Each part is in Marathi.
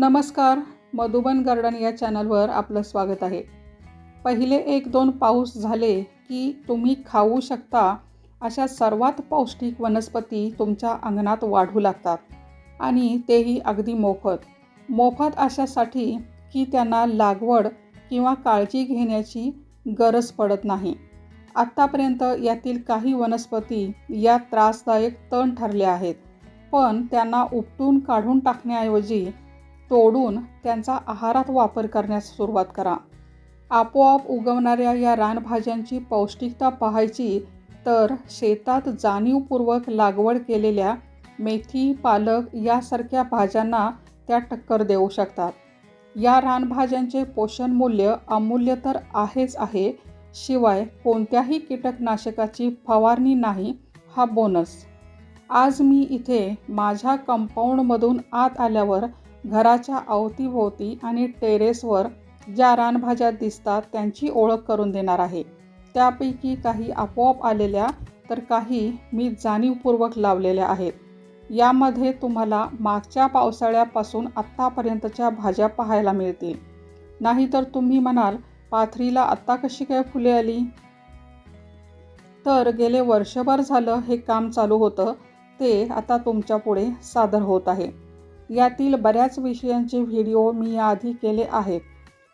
नमस्कार, मधुबन गार्डन या चॅनलवर आपलं स्वागत आहे. पहिले 1-2 पाऊस झाले की तुम्ही खाऊ शकता अशा सर्वात पौष्टिक वनस्पती तुमच्या अंगणात वाढू लागतात आणि तेही अगदी मोफत. मोफत अशासाठी की त्यांना लागवड किंवा काळजी घेण्याची गरज पडत नाही. आत्तापर्यंत यातील काही वनस्पती या त्रासदायक तण ठरल्या आहेत, पण त्यांना उपटून काढून टाकण्याऐवजी तोडून त्यांचा आहारात वापर करण्यास सुरुवात करा. आपोआप उगवणाऱ्या या रानभाज्यांची पौष्टिकता पाहायची तर शेतात जाणीवपूर्वक लागवड केलेल्या मेथी, पालक यासारख्या भाज्यांना त्या टक्कर देऊ शकतात. या रानभाज्यांचे पोषण मूल्य अमूल्य तर आहेच आहे, शिवाय कोणत्याही कीटकनाशकाची फवारणी नाही हा बोनस. आज मी इथे माझ्या कंपाऊंडमधून आत आल्यावर घराच्या अवतीभोवती आणि टेरेसवर ज्या रानभाज्या दिसतात त्यांची ओळख करून देणार आहे. त्यापैकी काही आपोआप आलेल्या तर काही मी जाणीवपूर्वक लावलेल्या आहेत. यामध्ये तुम्हाला मागच्या पावसाळ्यापासून आत्तापर्यंतच्या भाज्या पाहायला मिळतील. नाहीतर तुम्ही म्हणाल, पाथरीला आत्ता कशी काय फुले आली? तर गेले वर्षभर झालं हे काम चालू होतं, ते आता तुमच्या पुढे सादर होत आहे. यातील बऱ्याच विषयांचे व्हिडिओ मी याआधी केले आहेत.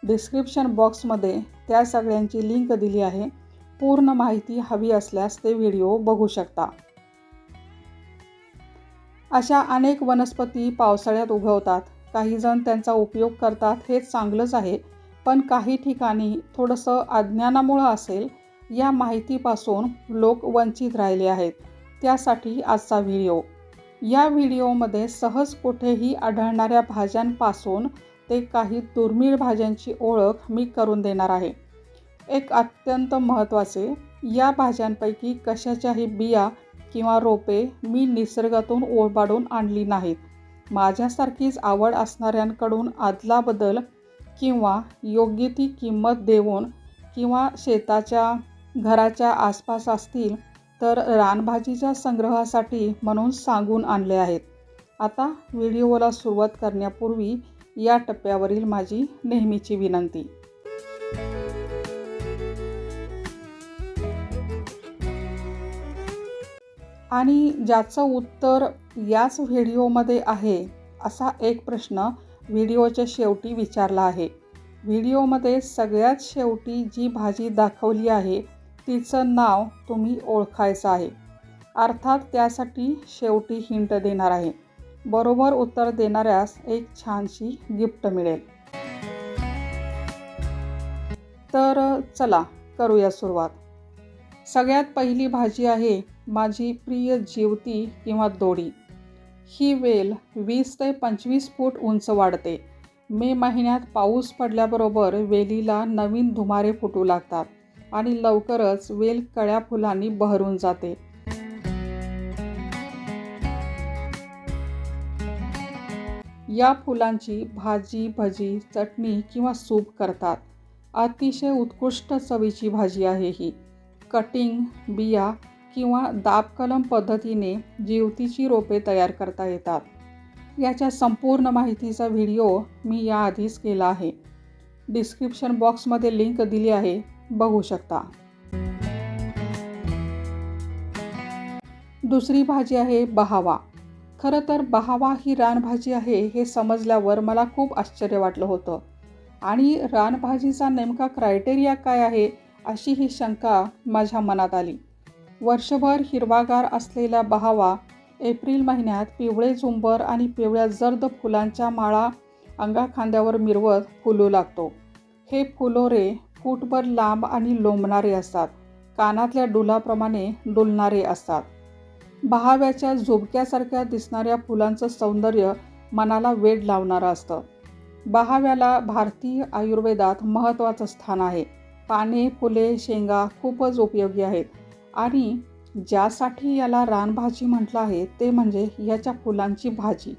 डिस्क्रिप्शन बॉक्समध्ये त्या सगळ्यांची लिंक दिली आहे. पूर्ण माहिती हवी असल्यास ते व्हिडिओ बघू शकता. अशा अनेक वनस्पती पावसाळ्यात उगवतात. काही जण त्यांचा उपयोग करतात, हे चांगलंच आहे, पण काही ठिकाणी थोडंसं अज्ञानामुळं असेल या माहितीपासून लोक वंचित राहिले आहेत. त्यासाठी आजचा व्हिडिओ. या व्हिडिओमध्ये सहज कुठेही आढळणाऱ्या भाज्यांपासून ते काही दुर्मिळ भाज्यांची ओळख मी करून देणार आहे. एक अत्यंत महत्त्वाचे, या भाज्यांपैकी कशाच्याही बिया किंवा रोपे मी निसर्गातून ओवाळून आणली नाहीत. माझ्यासारखीच आवड असणाऱ्यांकडून अदलाबदल किंवा योग्य ती किंमत देऊन किंवा शेताच्या घराच्या आसपास असतील तर रानभाजीच्या संग्रहासाठी म्हणून सांगून आणले आहेत. आता व्हिडिओला सुरुवात करण्यापूर्वी या टप्प्यावरील माझी नेहमीची विनंती. आणि ज्याचं उत्तर याच व्हिडिओमध्ये आहे असा एक प्रश्न व्हिडिओच्या शेवटी विचारला आहे. व्हिडिओमध्ये सगळ्यात शेवटी जी भाजी दाखवली आहे तिचं नाव तुम्ही ओळखायचं आहे. अर्थात त्यासाठी शेवटी हिंट देणार आहे. बरोबर उत्तर देणाऱ्यास एक छानशी गिफ्ट मिळेल. तर चला करूया सुरुवात. सगळ्यात पहिली भाजी आहे माझी प्रिय जिवती किंवा दोडी. ही वेल 20 ते 25 फूट उंच वाढते. मे महिन्यात पाऊस पडल्याबरोबर वेलीला नवीन धुमारे फुटू लागतात आणि लवकरच वेल कळ्या फुलांनी बहरून जाते. या फुलांची भाजी, भजी, चटणी किंवा सूप करतात. अतिशय उत्कृष्ट चवीची भाजी आहे ही. कटिंग, बिया किंवा दाबकलम पद्धतीने जिवतीची रोपे तयार करता येतात. याच्या संपूर्ण माहितीचा व्हिडिओ मी याआधीच केला आहे. डिस्क्रिप्शन बॉक्समध्ये लिंक दिली आहे, बघू शकता. दुसरी भाजी आहे बहावा. खरं तर बहावा ही रानभाजी आहे हे समजल्यावर मला खूप आश्चर्य वाटलं होतं. आणि रानभाजीचा नेमका क्रायटेरिया काय आहे अशी ही शंका माझ्या मनात आली. वर्षभर हिरवागार असलेला बहावा एप्रिल महिन्यात पिवळे झुंबर आणि पिवळ्या जर्द फुलांच्या माळा अंगाखांद्यावर मिरवत फुलू लागतो. हे फुलोरे फूटभर लांब आणि लोंबणारे असतात. कानातल्या डुलाप्रमाणे डुलणारे असतात. बहाव्याच्या झुबक्यासारख्या दिसणाऱ्या फुलांचं सौंदर्य मनाला वेड लावणारं असतं. बहाव्याला भारतीय आयुर्वेदात महत्त्वाचं स्थान आहे. पाने, फुले, शेंगा खूपच उपयोगी आहेत आणि ज्यासाठी याला रानभाजी म्हटलं आहे ते म्हणजे याच्या फुलांची भाजी.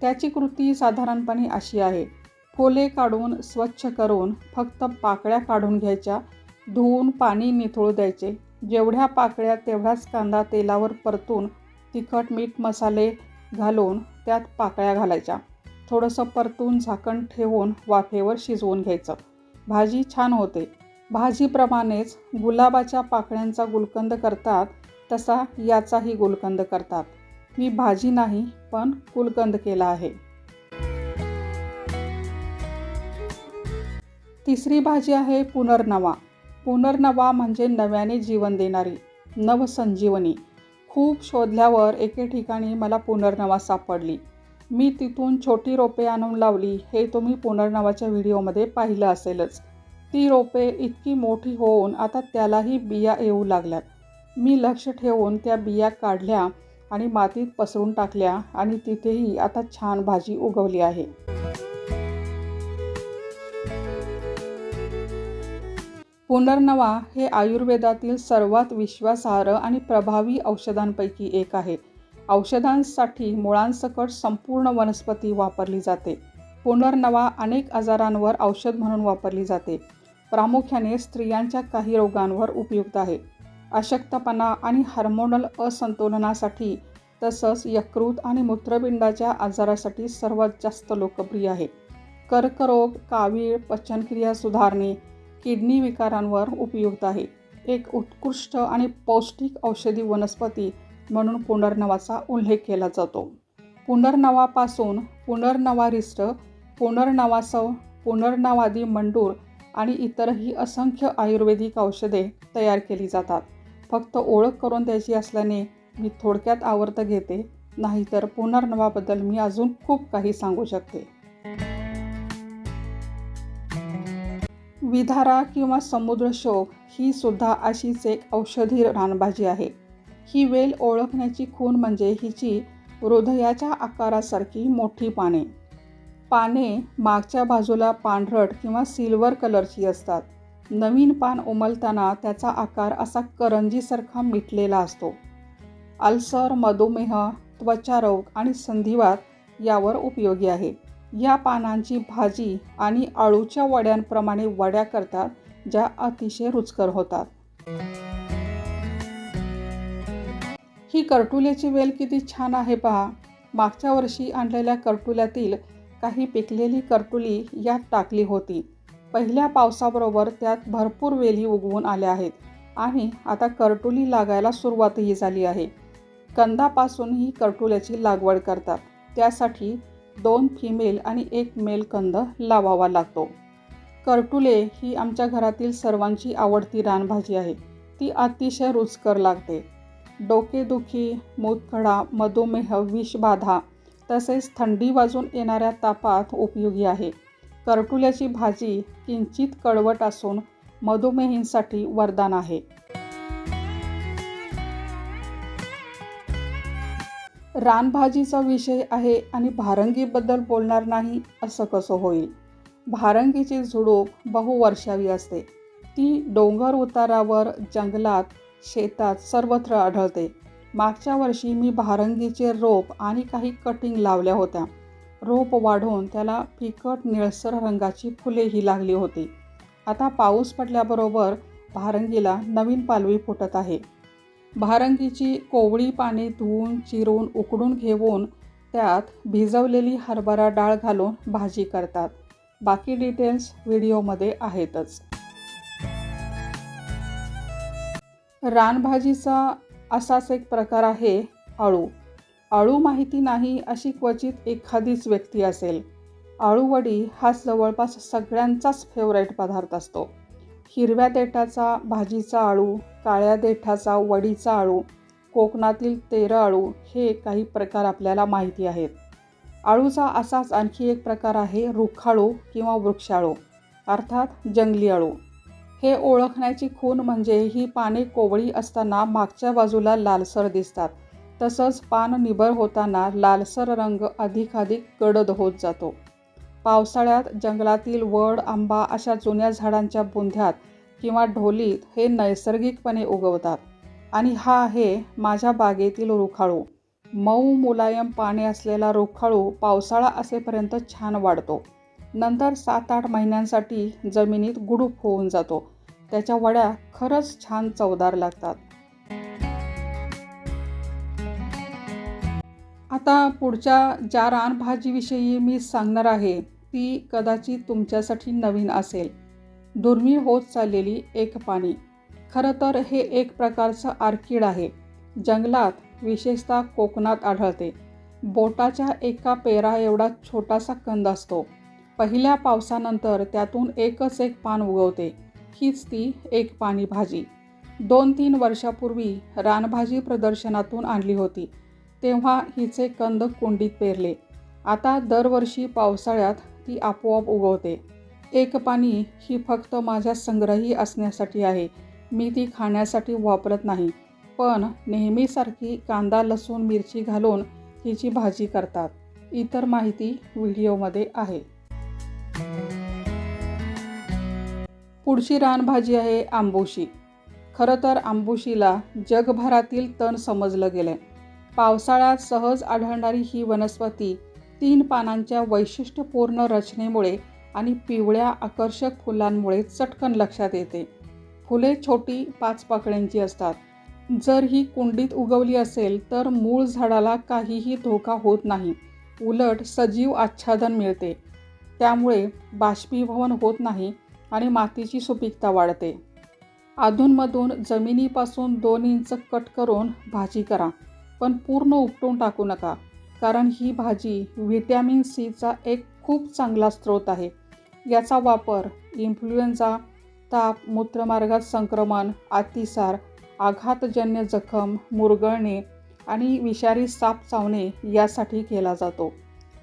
त्याची कृती साधारणपणे अशी आहे. फुले काढून स्वच्छ करून फक्त पाकळ्या काढून घ्यायच्या. धुवून पाणी निथळू द्यायचे. जेवढ्या पाकळ्या तेवढाच कांदा तेलावर परतून तिखट, मीठ, मसाले घालून त्यात पाकळ्या घालायच्या. थोडंसं परतून झाकण ठेवून वाफेवर शिजवून घ्यायचं. भाजी छान होते. भाजीप्रमाणेच गुलाबाच्या पाकळ्यांचा गुलकंद करतात तसा याचाही गुलकंद करतात. मी भाजी नाही पण गुलकंद केला आहे. तिसरी भाजी आहे पुनर्नवा. पुनर्नवा म्हणजे नव्याने जीवन देणारी, नवसंजीवनी. खूप शोधल्यावर एके ठिकाणी मला पुनर्नवा सापडली. मी तिथून छोटी रोपे आणून लावली. हे तुम्ही पुनर्नवाच्या व्हिडिओमध्ये पाहिलं असेलच. ती रोपे इतकी मोठी होऊन आता त्यालाही बिया येऊ लागल्यात. मी लक्ष ठेवून त्या बिया काढल्या आणि मातीत पसरून टाकल्या आणि तिथेही आता छान भाजी उगवली आहे. पुनर्नवा हे आयुर्वेदातील सर्वात विश्वासार्ह आणि प्रभावी औषधांपैकी एक आहे. औषधांसाठी मुळांसकट संपूर्ण वनस्पती वापरली जाते. पुनर्नवा अनेक आजारांवर औषध म्हणून वापरली जाते. प्रामुख्याने स्त्रियांच्या काही रोगांवर उपयुक्त आहे. अशक्तपणा आणि हार्मोनल असंतुलनासाठी तसंच यकृत आणि मूत्रपिंडाच्या आजारासाठी सर्वात जास्त लोकप्रिय आहे. कर्करोग, कावीळ, पचनक्रिया सुधारणे, किडनी विकारांवर उपयुक्त आहे. एक उत्कृष्ट आणि पौष्टिक औषधी वनस्पती म्हणून पुनर्नवाचा उल्लेख केला जातो. पुनर्नवापासून पुनर्नवारिष्ट, पुनर्नवासव, पुनर्नवादी मंडूर आणि इतरही असंख्य आयुर्वेदिक औषधे तयार केली जातात. फक्त ओळख करून द्यायची असल्याने मी थोडक्यात आवर्त घेते, नाहीतर पुनर्नवाबद्दल मी अजून खूप काही सांगू शकते. विधारा किंवा समुद्रशोक ही सुद्धा अशीच एक औषधी रानभाजी आहे. ही वेल ओळखण्याची खूण म्हणजे हिची हृदयाच्या आकारासारखी मोठी पाने. पाने मागच्या बाजूला पांढरट किंवा सिल्वर कलरची असतात. नवीन पान उमलताना त्याचा आकार असा करंजीसारखा मिटलेला असतो. अल्सर, मधुमेह, त्वचारोग आणि संधिवात यावर उपयोगी आहे. या पानांची भाजी आणि आळूच्या वड्यांप्रमाणे वड्या करतात, ज्या अतिशय रुचकर होतात. ही कर्टुल्याची वेल किती छान आहे पहा. मागच्या वर्षी आणलेल्या कर्टुल्यातील काही पिकलेली कर्टुली यात टाकली होती. पहिल्या पावसाबरोबर त्यात भरपूर वेली उगवून आल्या आहेत आणि आता कर्टुली लागायला सुरुवातही झाली आहे. कंदापासूनही कर्टुल्याची लागवड करतात. त्यासाठी 2 फिमेल आणि 1 मेल कंद लावावा लागतो. कर्टुले ही आमच्या घरातील सर्वांची आवडती रानभाजी आहे. ती अतिशय रुचकर लागते. डोकेदुखी, मूतखडा, मधुमेह, विषबाधा तसेच थंडी वाजून येणाऱ्या तापात उपयोगी आहे. कर्टुल्याची भाजी किंचित कडवट असून मधुमेहींसाठी वरदान आहे. रानभाजीचा विषय आहे आणि भारंगीबद्दल बोलणार नाही असं कसं होईल. भारंगीची झुडूप बहुवर्षावी असते. ती डोंगर उतारावर, जंगलात, शेतात सर्वत्र आढळते. मागच्या वर्षी मी भारंगीचे रोप आणि काही कटिंग लावल्या होत्या. रोप वाढून त्याला फिकट निळसर रंगाची फुलेही लागली होती. आता पाऊस पडल्याबरोबर भारंगीला नवीन पालवी फुटत आहे. भारंगीची कोवळी पाने धुवून, चिरून, उकडून घेऊन त्यात भिजवलेली हरभरा डाळ घालून भाजी करतात. बाकी डिटेल्स व्हिडिओमध्ये आहेतच. रानभाजीचा असाच एक प्रकार आहे आळू. आळू माहिती नाही अशी क्वचित एखादीच व्यक्ती असेल. आळूवडी हा जवळपास सगळ्यांचाच फेवरेट पदार्थ असतो. हिरव्या देठाचा भाजीचा आळू, काळ्या देठाचा वडीचा आळू, कोकणातील तेरं आळू हे काही प्रकार आपल्याला माहिती आहेत. आळूचा असाच आणखी एक प्रकार आहे रुखाळू किंवा वृक्षाळू, अर्थात जंगली आळू. हे ओळखण्याची खूण म्हणजे ही पाने कोवळी असताना मागच्या बाजूला लालसर दिसतात. तसंच पान निबर होताना लालसर रंग अधिकाधिक गडद होत जातो. पावसाळ्यात जंगलातील वड, आंबा अशा जुन्या झाडांच्या बुंध्यात किंवा ढोलीत हे नैसर्गिकपणे उगवतात. आणि हा आहे माझ्या बागेतील रुखाळू. मऊ मुलायम पाने असलेला रुखाळू पावसाळा असेपर्यंत छान वाढतो. नंतर 7-8 महिन्यांसाठी जमिनीत गुडूप होऊन जातो. त्याच्या वड्या खरंच छान चवदार लागतात. आता पुढच्या ज्या रानभाजीविषयी मी सांगणार आहे ती कदाचित तुमच्यासाठी नवीन असेल. दुर्मिळ होत चाललेली एक पाणी. खरं तर हे एक प्रकारचं आर्किड आहे. जंगलात, विशेषतः कोकणात आढळते. बोटाच्या एका पेरा एवढा छोटासा कंद असतो. पहिल्या पावसानंतर त्यातून एकच एक पान उगवते. हीच ती एक पाणी भाजी. 2-3 वर्षापूर्वी रानभाजी प्रदर्शनातून आणली होती. तेव्हा हिचे कंद कुंडीत पेरले. आता दरवर्षी पावसाळ्यात ती आपोआप उगवते. एक पाणी ही फक्त माझ्या संग्रही असण्यासाठी आहे. मी ती खाण्यासाठी वापरत नाही. पण नेहमीसारखी कांदा, लसूण, मिरची घालून हिची भाजी करतात. इतर माहिती व्हिडिओमध्ये आहे. पुढची रानभाजी आहे आंबोशी. खरं तर आंबोशीला जगभरातील तण समजलं गेलं. पावसाळ्यात सहज आढळणारी ही वनस्पती 3 पानांच्या वैशिष्ट्यपूर्ण रचनेमुळे आणि पिवळ्या आकर्षक फुलांमुळे चटकन लक्षात येते. फुले छोटी 5 पाकळ्यांची असतात. जर ही कुंडीत उगवली असेल तर मूळ झाडाला काहीही धोका होत नाही. उलट सजीव आच्छादन मिळते. त्यामुळे बाष्पीभवन होत नाही आणि मातीची सुपीकता वाढते. अधूनमधून जमिनीपासून 2 इंच कट करून भाजी करा, पण पूर्ण उपटून टाकू नका, कारण ही भाजी व्हिटॅमिन सीचा एक खूप चांगला स्रोत आहे. याचा वापर इन्फ्लुएन्झा, ताप, मूत्रमार्गात संक्रमण, अतिसार, आघातजन्य जखम, मुरगळणे आणि विषारी साप चावणे यासाठी केला जातो.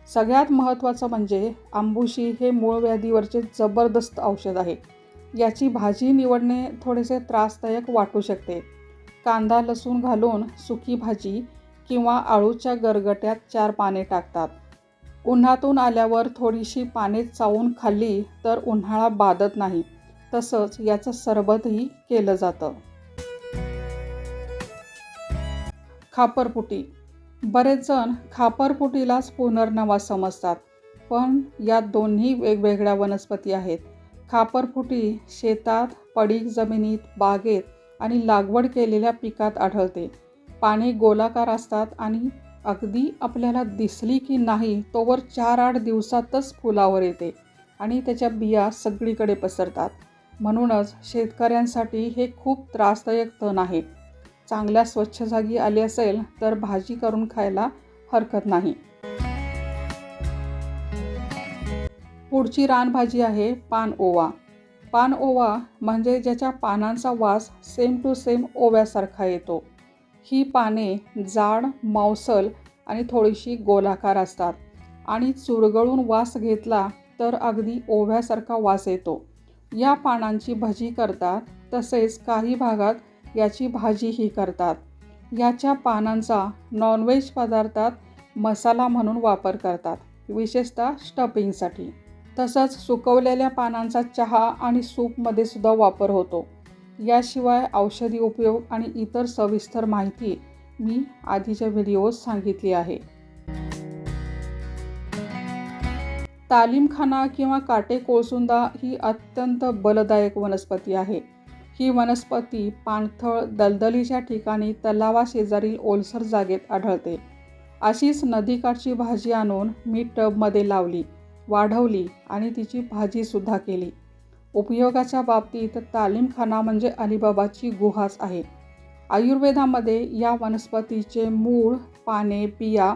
सगळ्यात महत्त्वाचं म्हणजे आंबोशी हे मूळव्याधीवरचे जबरदस्त औषध आहे. याची भाजी निवडणे थोडेसे त्रासदायक वाटू शकते. कांदा, लसूण घालून सुकी भाजी किंवा आळूच्या गरगट्यात 4 पाने टाकतात. उन्हातून आल्यावर थोडीशी पाने चावून खाल्ली तर उन्हाळा बाधत नाही. तसंच याचं सरबतही केलं जातं. खापरफुटी. बरेच जण खापरफुटीलाच पुनर्नवा समजतात, पण या दोन्ही वेगवेगळ्या वनस्पती आहेत. खापरफुटी शेतात, पडीक जमिनीत, बागेत आणि लागवड केलेल्या पिकात आढळते. पाने गोलाकार असतात आणि अगदी आपल्याला दिसली की नाही तोवर 4-8 दिवसातच फुलावर येते आणि त्याच्या बिया सगळीकडे पसरतात. म्हणूनच शेतकऱ्यांसाठी हे खूप त्रासदायक तण आहे. चांगल्या स्वच्छ जागी आली असेल तर भाजी करून खायला हरकत नाही. पुढची रानभाजी आहे पान ओवा. पान ओवा म्हणजे ज्याच्या पानांचा वास सेम टू सेम ओव्यासारखा येतो. ही पाने जाड, मांसल आणि थोडीशी गोलाकार असतात आणि चुरगळून वास घेतला तर अगदी ओव्यासारखा वास येतो. या पानांची भजी करतात. तसेच काही भागात याची भाजीही करतात. याच्या पानांचा नॉनव्हेज पदार्थात मसाला म्हणून वापर करतात, विशेषतः स्टफिंगसाठी. तसंच सुकवलेल्या पानांचा चहा आणि सूपमध्ये सुद्धा वापर होतो. याशिवाय औषधी उपयोग आणि इतर सविस्तर माहिती मी आधीच्या व्हिडिओत सांगितली आहे. तालीमखाना किंवा काटेकोळसुंदा ही अत्यंत बलदायक वनस्पती आहे. ही वनस्पती पाणथळ, दलदलीच्या ठिकाणी, तलावाशेजारील ओलसर जागेत आढळते. अशीच नदीकाठची भाजी आणून मी टबमध्ये लावली, वाढवली आणि तिची भाजीसुद्धा केली. उपयोगाच्या बाबतीत तालीमखाना म्हणजे अलिबाबाची गुहाच आहे. आयुर्वेदामध्ये या वनस्पतीचे मूळ, पाने, बिया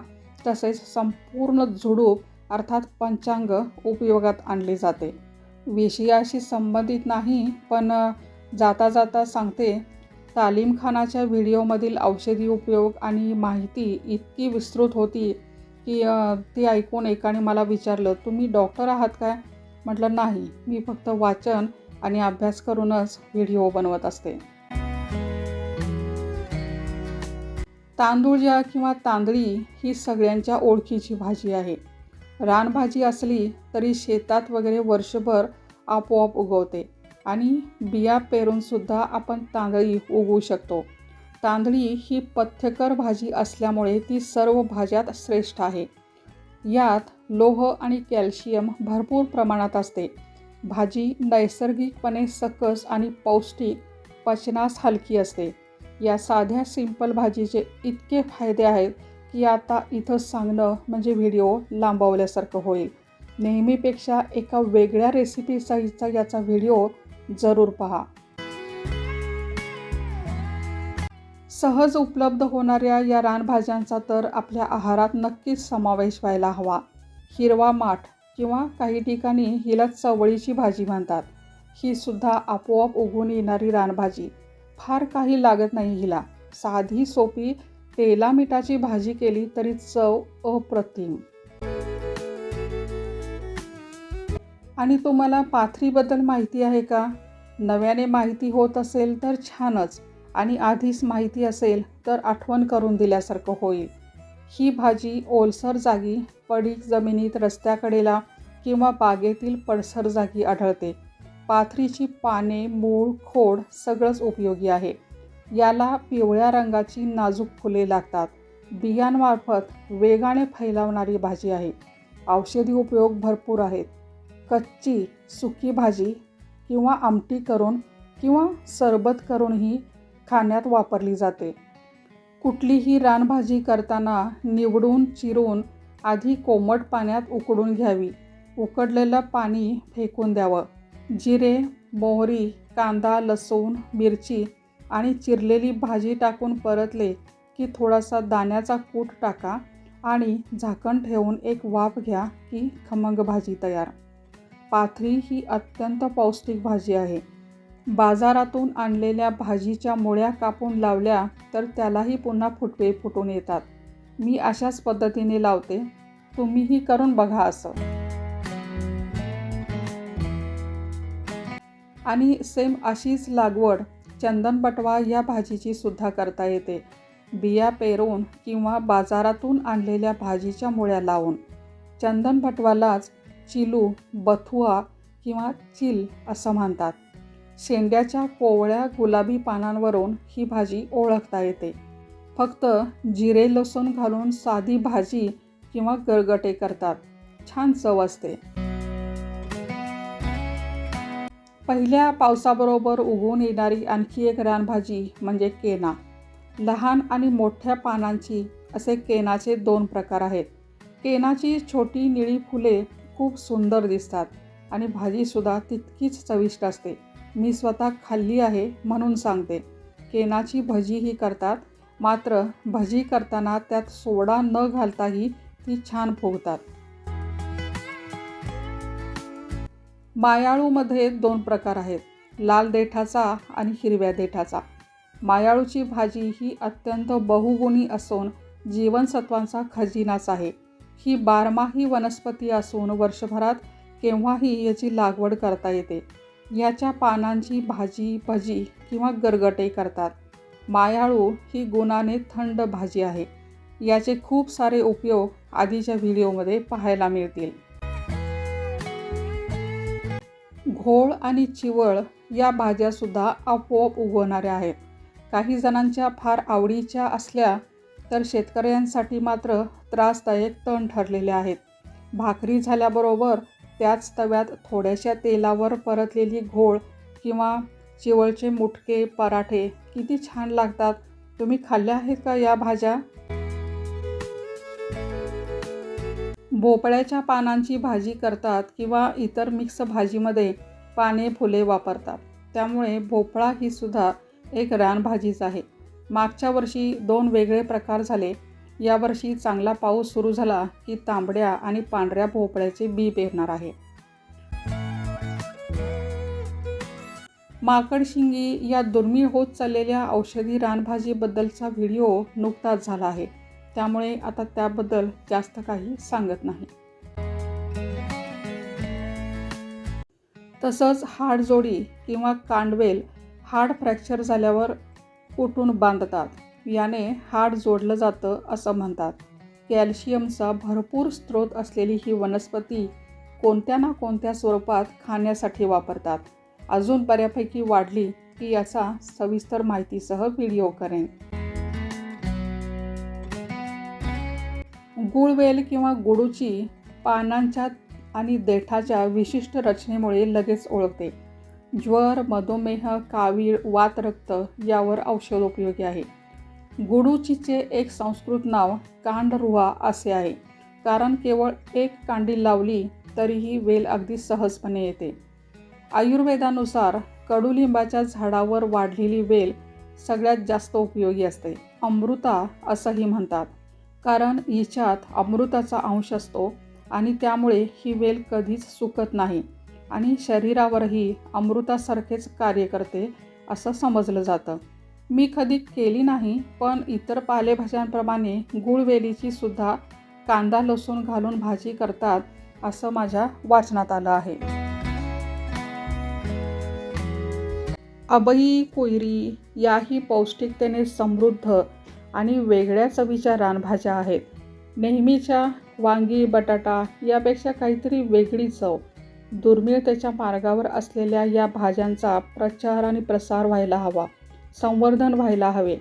तसेच संपूर्ण झुडूप अर्थात पंचांग उपयोगात आणले जाते. विषयाशी संबंधित नाही, पण जाता जाता सांगते. तालीमखानाच्या व्हिडिओमधील औषधी उपयोग आणि माहिती इतकी विस्तृत होती की ती ऐकून एकाने मला विचारलं, तुम्ही डॉक्टर आहात काय? म्हटलं नाही, मी फक्त वाचन आणि अभ्यास करूनच व्हिडिओ बनवत असते. तांदूळजा किंवा तांदळी ही सगळ्यांच्या ओळखीची भाजी आहे. रानभाजी असली तरी शेतात वगैरे वर्षभर आपोआप उगवते आणि बिया पेरूनसुद्धा आपण तांदळी उगवू शकतो. तांदळी ही पथ्यकर भाजी असल्यामुळे ती सर्व भाज्यात श्रेष्ठ आहे. यात लोह आणि कॅल्शियम भरपूर प्रमाणात असते. भाजी नैसर्गिकपणे सकस आणि पौष्टिक, पचनास हलकी असते. या साध्या सिंपल भाजीचे इतके फायदे आहेत की आता इथं सांगणं म्हणजे व्हिडिओ लांबवल्यासारखं होईल. नेहमीपेक्षा एका वेगळ्या रेसिपीसहितचा याचा व्हिडिओ जरूर पहा. सहज उपलब्ध होणाऱ्या या रानभाज्यांचा तर आपल्या आहारात नक्कीच समावेश व्हायला हवा. हिरवा माठ किंवा काही ठिकाणी हिला चवळीची भाजी म्हणतात. ही सुद्धा आपोआप उगवून येणारी रानभाजी. फार काही लागत नाही हिला. साधी सोपी तेला मिठाची भाजी केली तरी चव अप्रतिम. आणि तुम्हाला पाथरीबद्दल माहिती आहे का? नव्याने माहिती होत असेल तर छानच, आणि आधीच माहिती असेल तर आठवण करून दिल्यासारखं होईल. ही भाजी ओलसर जागी, पडीक जमिनीत, रस्त्याकडेला किंवा बागेतील पडसर जागी आढळते. पाथरीची पाने, मूळ, खोड सगळंच उपयोगी आहे. याला पिवळ्या रंगाची नाजूक फुले लागतात. बियांमार्फत वेगाने फैलावणारी भाजी आहे. औषधी उपयोग भरपूर आहेत. कच्ची, सुकी भाजी किंवा आमटी करून किंवा सरबत करूनही खाण्यात वापरली जाते. कुठलीही रानभाजी करताना निवडून चिरून आधी कोमट पाण्यात उकडून घ्यावी. उकडलेलं पाणी फेकून द्यावं. जिरे, मोहरी, कांदा, लसूण, मिरची आणि चिरलेली भाजी टाकून परतले की थोडासा दाण्याचा कूट टाका आणि झाकण ठेवून एक वाफ घ्या की खमंग भाजी तयार. पाथरी ही अत्यंत पौष्टिक भाजी आहे. बाजारातून आणलेल्या भाजीच्या मुळ्या कापून लावल्या तर त्यालाही पुन्हा फुटवे फुटून येतात. मी अशाच पद्धतीने लावते. तुम्हीही करून बघा असं. आणि सेम अशीच लागवड चंदनबटवा या भाजीची सुद्धा करता येते. बिया पेरून किंवा बाजारातून आणलेल्या भाजीच्या मुळ्या लावून. चंदनबटवालाच चिलू, बथुआ किंवा चिल असं म्हणतात. शेंड्याच्या कोवळ्या गुलाबी पानांवरून ही भाजी ओळखता येते. फक्त जिरे लसूण घालून साधी भाजी किंवा गरगटे करतात. छान चव असते. पहिल्या पावसाबरोबर उगवून येणारी आणखी एक रानभाजी म्हणजे केना. लहान आणि मोठ्या पानांची असे केनाचे 2 प्रकार आहेत. केनाची छोटी निळी फुले खूप सुंदर दिसतात आणि भाजीसुद्धा तितकीच चविष्ट असते. मी स्वतः खाल्ली आहे म्हणून सांगते. केनाची भजीही करतात, मात्र भजी करताना त्यात सोडा न घालताही ती छान फुगतात. मायाळूमध्ये 2 प्रकार आहेत, लाल देठाचा आणि हिरव्या देठाचा. मायाळूची भाजी ही अत्यंत बहुगुणी असून जीवनसत्वांचा खजिनाच आहे. ही बारमाही वनस्पती असून वर्षभरात केव्हाही याची लागवड करता येते. याच्या पानांची भाजी, भजी किंवा गरगटे करतात. मायाळू ही गुणाने थंड भाजी आहे. याचे खूप सारे उपयोग आधीच्या व्हिडिओमध्ये पाहायला मिळतील. घोळ आणि चिवळ या भाज्यासुद्धा आपोआप उगवणाऱ्या आहेत. काही जणांच्या फार आवडीच्या असल्या तर शेतकऱ्यांसाठी मात्र त्रासदायक तण ठरलेल्या आहेत. भाकरी झाल्याबरोबर त्याच तव्यात थोड्याशा तेलावर परतलेली घोळ किंवा चिवळचे मुटके, पराठे किती छान लागतात. तुम्ही खाल्ल्या आहेत का या भाज्या? भोपळ्याच्या पानांची भाजी करतात किंवा इतर मिक्स भाजीमध्ये पाने, फुले वापरतात. त्यामुळे भोपळा ही सुद्धा एक रानभाजीच आहे. मागच्या वर्षी 2 वेगळे प्रकार झाले. यावर्षी चांगला पाऊस सुरू झाला की तांबड्या आणि पांढऱ्या भोपळ्याचे बी पेरणार आहे. माकडशिंगी या दुर्मिळ होत चाललेल्या औषधी रानभाजीबद्दलचा व्हिडिओ नुकताच झाला आहे. त्यामुळे आता त्याबद्दल जास्त काही सांगत नाही. तसंच हाडजोडी किंवा कांडवेल हाड फ्रॅक्चर झाल्यावर कुटून बांधतात. याने हाड जोडलं जातं असं म्हणतात. कॅल्शियमचा भरपूर स्रोत असलेली ही वनस्पती कोणत्या ना कोणत्या स्वरूपात खाण्यासाठी वापरतात. अजून बऱ्यापैकी वाढली की याचा सविस्तर माहितीसह व्हिडिओ करेन. गुळवेल किंवा गुडूची पानांच्या आणि देठाच्या विशिष्ट रचनेमुळे लगेच ओळखते. ज्वर, मधुमेह, कावीळ, वातरक्त यावर औषध उपयोगी आहे. गुडुचीचे एक संस्कृत नाव कांडरुहा असे आहे, कारण केवळ एक कांडी लावली तरीही वेल अगदी सहजपणे येते. आयुर्वेदानुसार कडुलिंबाच्या झाडावर वाढलेली वेल सगळ्यात जास्त उपयोगी असते. अमृता असंही म्हणतात, कारण हिच्यात अमृताचा अंश असतो आणि त्यामुळे ही वेल कधीच सुकत नाही आणि शरीरावरही अमृतासारखेच कार्य करते असं समजलं जातं. मी कधी केली नाही, पण इतर पालेभाज्यांप्रमाणे गुळवेलीची सुद्धा कांदा लसूण घालून भाजी करतात असं माझ्या वाचनात आलं आहे. अबई कोयरी याही पौष्टिकतेने समृद्ध आणि वेगळ्या चवीच्या रानभाज्या आहेत. नेहमीच्या वांगी बटाटा यापेक्षा काहीतरी वेगळी चव. दुर्मिळतेच्या मार्गावर असलेल्या या भाज्यांचा प्रचार आणि प्रसार व्हायला हवा, संवर्धन व्हायला हवे.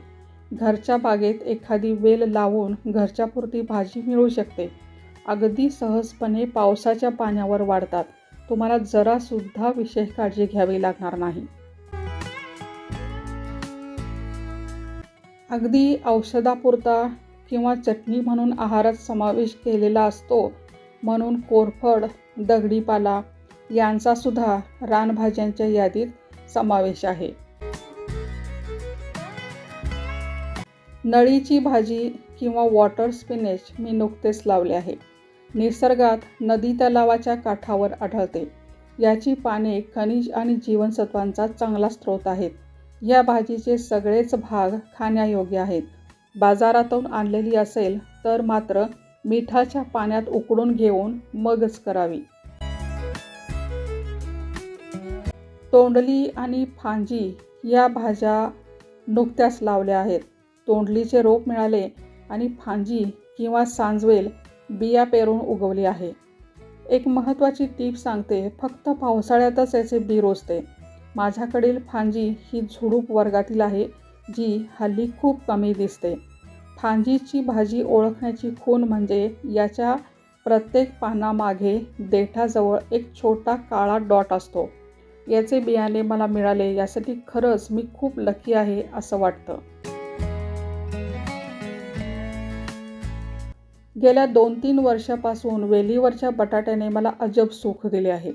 घरच्या बागेत एखादी वेल लावून घरच्यापुरती भाजी मिळू शकते. अगदी सहजपणे पावसाच्या पाण्यावर वाढतात. तुम्हाला जरासुद्धा विशेष काळजी घ्यावी लागणार नाही. अगदी औषधापुरता किंवा चटणी म्हणून आहारात समावेश केलेला असतो. म्हणून कोरफड, दगडीपाला यांचा सुद्धा रानभाज्यांच्या यादीत समावेश आहे. नळीची भाजी किंवा वॉटर स्पिनेच मी नुकतेच लावले आहे. निसर्गात नदी तलावाच्या काठावर आढळते. याची पाने खनिज आणि जीवनसत्वांचा चांगला स्रोत आहेत. या भाजीचे सगळेच भाग खाण्यायोग्य आहेत. बाजारातून आणलेली असेल तर मात्र मिठाच्या पाण्यात उकडून घेऊन मगच करावी. तोंडली आणि फांजी या भाज्या नुकत्याच लावल्या आहेत. तोंडलीचे रोप मिळाले आणि फांजी किंवा सांजवेल बिया पेरून उगवली आहे. एक महत्त्वाची टीप सांगते, फक्त पावसाळ्यातच याचे बी रोजते. माझ्याकडील फांजी ही झुडूप वर्गातील आहे, जी हल्ली खूप कमी दिसते. फांजीची भाजी ओळखण्याची खूण म्हणजे याच्या प्रत्येक पानामागे देठाजवळ एक छोटा काळा डॉट असतो. याचे बियाणे मला मिळाले यासाठी खरंच मी खूप लकी आहे असं वाटतं. गेल्या 2-3 वर्षापासून वेलीवरच्या बटाट्याने मला अजब सुख दिले आहे.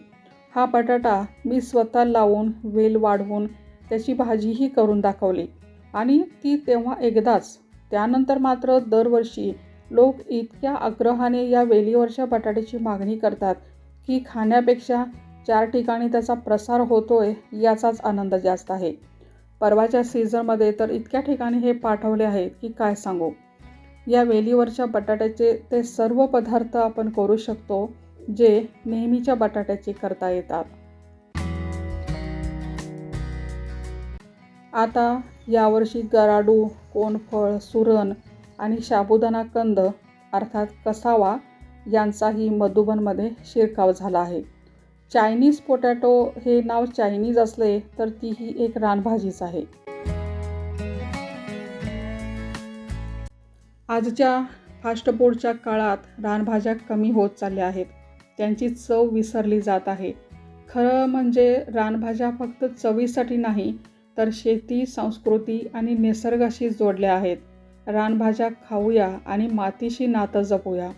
हा बटाटा मी स्वतः लावून वेल वाढवून त्याची भाजीही करून दाखवली आणि ती तेव्हा एकदाच. त्यानंतर मात्र दरवर्षी लोक इतक्या आग्रहाने या वेलीवरच्या बटाट्याची मागणी करतात की खाण्यापेक्षा 4 ठिकाणी त्याचा प्रसार होतोय याचाच आनंद जास्त आहे. परवाच्या सीझनमध्ये तर इतक्या ठिकाणी हे पाठवले आहेत की काय सांगू. या वेलीवरच्या बटाट्याचे ते सर्व पदार्थ आपण करू शकतो जे नेहमीच्या बटाट्याचे करता येतात. आता यावर्षी गराडू, कोनफळ, सुरण आणि साबुदाणा कंद अर्थात कसावा यांचाही मधुबनमध्ये शिरकाव झाला आहे. चायनीज पोटॅटो हे नाव चायनीज असले तर तीही एक रानभाजीच आहे. आजच्या फास्ट फूडच्या काळात रानभाज्या कमी होत चालल्या आहेत. त्यांची चव विसरली जात आहे. खरं म्हणजे रानभाज्या फक्त चवीसाठी नाही तर शेती, संस्कृती आणि निसर्गाशी जोडल्या आहेत. रानभाज्या खाऊया आणि मातीशी नातं जपूया.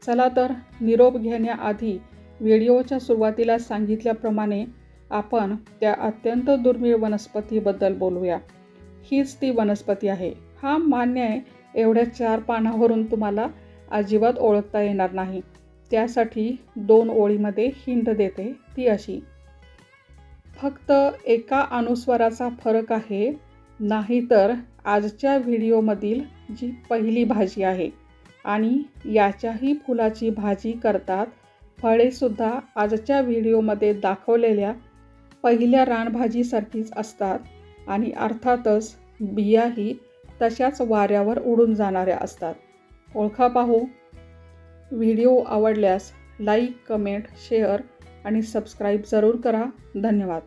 चला तर निरोप घेण्याआधी व्हिडिओच्या सुरुवातीला सांगितल्याप्रमाणे आपण त्या अत्यंत दुर्मिळ वनस्पतीबद्दल बोलूया. हीच ती वनस्पती आहे. हा मान्य आहे, एवढ्या 4 पानावरून तुम्हाला अजिबात ओळखता येणार नाही. त्यासाठी 2 ओळीमध्ये हिंट देते, ती अशी. फक्त एका अनुस्वाराचा फरक आहे, नाहीतर आजच्या व्हिडिओमधील जी पहिली भाजी आहे आणि याच्याही फुलाची भाजी करतात. फळेसुद्धा आजच्या व्हिडिओमध्ये दाखवलेल्या पहिल्या रानभाजीसारखीच असतात आणि अर्थातच बियाही तशाच वाऱ्यावर उडून जाणाऱ्या असतात. ओळखा पाहू. व्हिडिओ आवडल्यास लाईक, कमेंट, शेअर आणि सबस्क्राईब जरूर करा. धन्यवाद.